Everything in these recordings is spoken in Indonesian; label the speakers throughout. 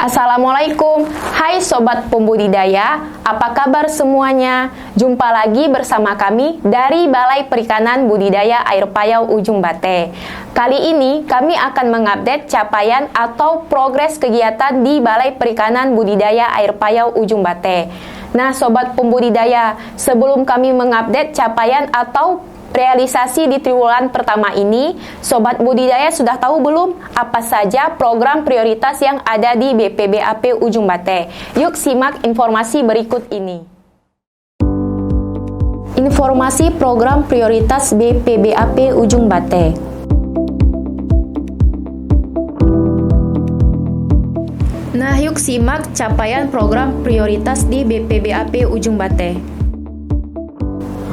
Speaker 1: Assalamualaikum, hai Sobat Pembudidaya, apa kabar semuanya? Jumpa lagi bersama kami dari Balai Perikanan Budidaya Air Payau Ujung Bate. Kali ini kami akan mengupdate capaian atau progres kegiatan di Balai Perikanan Budidaya Air Payau Ujung Bate. Nah Sobat Pembudidaya, sebelum kami mengupdate capaian atau realisasi di triwulan pertama ini, Sobat Budidaya sudah tahu belum apa saja program prioritas yang ada di BPBAP Ujung Bate? Yuk simak informasi berikut ini. Informasi program prioritas BPBAP Ujung Bate. Nah, yuk simak capaian program prioritas di BPBAP Ujung Bate.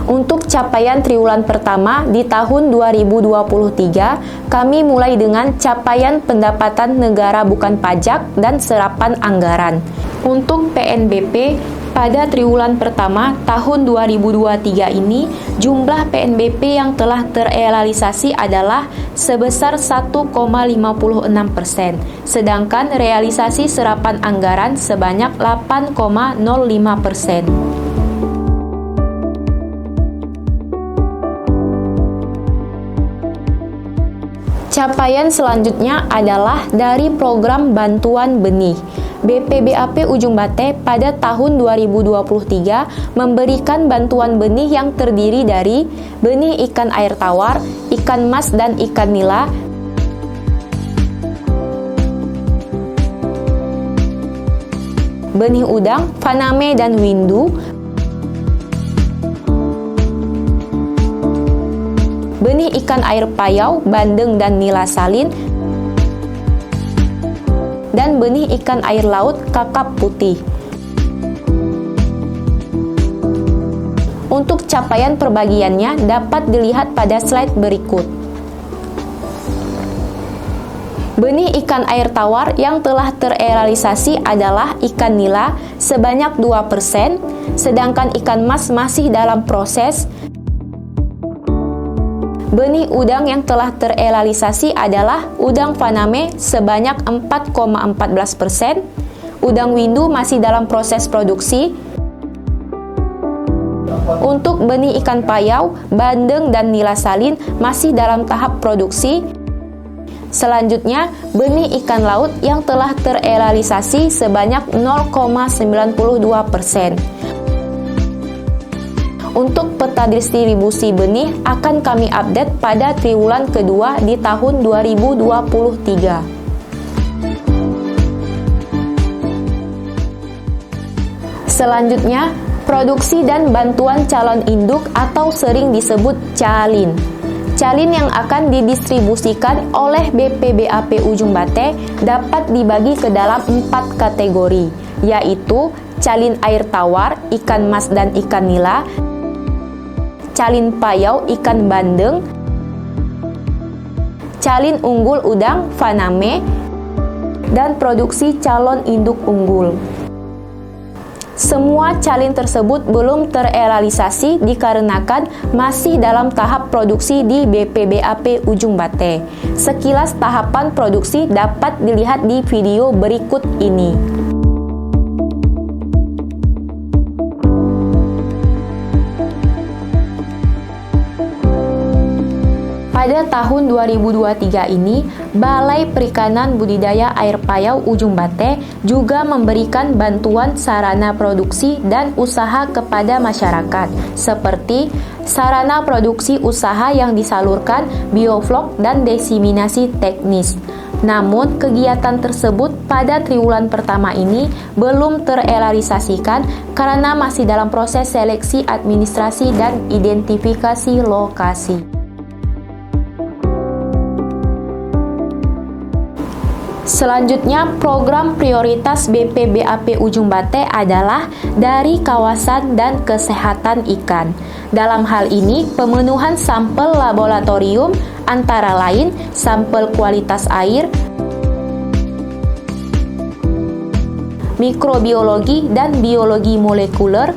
Speaker 1: Untuk capaian triwulan pertama di tahun 2023, kami mulai dengan capaian pendapatan negara bukan pajak dan serapan anggaran. Untuk PNBP, pada triwulan pertama tahun 2023 ini, jumlah PNBP yang telah terrealisasi adalah sebesar 1,56%, sedangkan realisasi serapan anggaran sebanyak 8,05%. Capaian selanjutnya adalah dari program bantuan benih. BPBAP Ujung Bate pada tahun 2023 memberikan bantuan benih yang terdiri dari benih ikan air tawar, ikan mas dan ikan nila, benih udang, faname dan windu, benih ikan air payau, bandeng dan nila salin, dan benih ikan air laut, kakap putih. Untuk capaian perbagiannya dapat dilihat pada slide berikut. Benih ikan air tawar yang telah terrealisasi adalah ikan nila sebanyak 2%, sedangkan ikan mas masih dalam proses. Benih udang yang telah terrealisasi adalah udang faname sebanyak 4,14%, udang windu masih dalam proses produksi. Untuk benih ikan payau, bandeng dan nila salin masih dalam tahap produksi. Selanjutnya, benih ikan laut yang telah terrealisasi sebanyak 0,92%. Untuk peta distribusi benih akan kami update pada triwulan kedua di tahun 2023. Selanjutnya, produksi dan bantuan calon induk atau sering disebut calin. Calin yang akan didistribusikan oleh BPBAP Ujung Bate dapat dibagi ke dalam 4 kategori, yaitu calin air tawar, ikan mas dan ikan nila, calin payau ikan bandeng, calin unggul udang faname, dan produksi calon induk unggul. Semua calin tersebut belum terrealisasi dikarenakan masih dalam tahap produksi di BPBAP Ujung Bate. Sekilas tahapan produksi dapat dilihat di video berikut ini. Pada tahun 2023 ini, Balai Perikanan Budidaya Air Payau Ujung Bate juga memberikan bantuan sarana produksi dan usaha kepada masyarakat, seperti sarana produksi usaha yang disalurkan, bioflok, dan desiminasi teknis. Namun, kegiatan tersebut pada triwulan pertama ini belum terrealisasikan karena masih dalam proses seleksi administrasi dan identifikasi lokasi. Selanjutnya, program prioritas BPBAP Ujung Bate adalah dari kawasan dan kesehatan ikan. Dalam hal ini, pemenuhan sampel laboratorium antara lain sampel kualitas air, mikrobiologi dan biologi molekuler.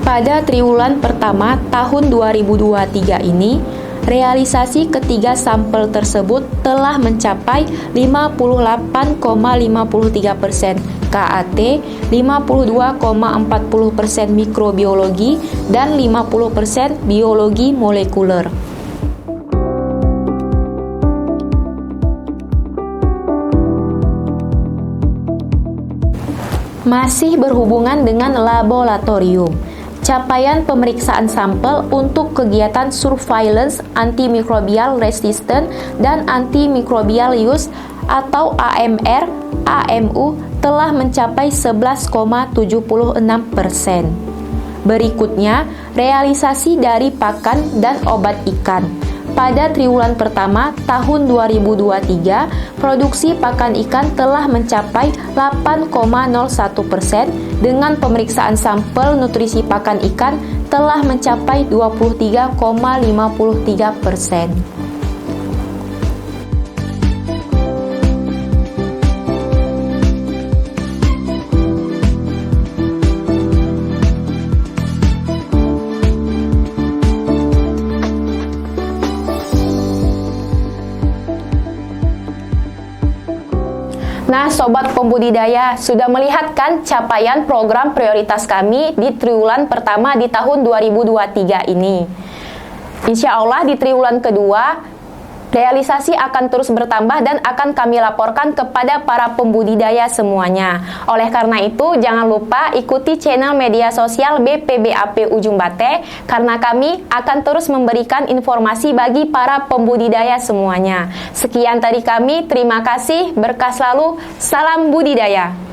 Speaker 1: Pada triwulan pertama tahun 2023 ini, Realisasi ketiga sampel tersebut telah mencapai 58,53% KAT, 52,40% mikrobiologi, dan 50% biologi molekuler. Masih berhubungan dengan laboratorium. Capaian pemeriksaan sampel untuk kegiatan surveillance antimicrobial resistant dan antimicrobial use atau AMR, AMU telah mencapai 11,76%. Berikutnya, realisasi dari pakan dan obat ikan. Pada triwulan pertama tahun 2023, produksi pakan ikan telah mencapai 8,01% dengan pemeriksaan sampel nutrisi pakan ikan telah mencapai 23,53%. Nah, Sobat Pembudidaya, sudah melihat kan capaian program prioritas kami di triwulan pertama di tahun 2023 ini. Insya Allah di triwulan kedua, realisasi akan terus bertambah dan akan kami laporkan kepada para pembudidaya semuanya. Oleh karena itu, jangan lupa ikuti channel media sosial BPBAP Ujung Bate, karena kami akan terus memberikan informasi bagi para pembudidaya semuanya. Sekian dari kami, terima kasih, berkah selalu, salam budidaya.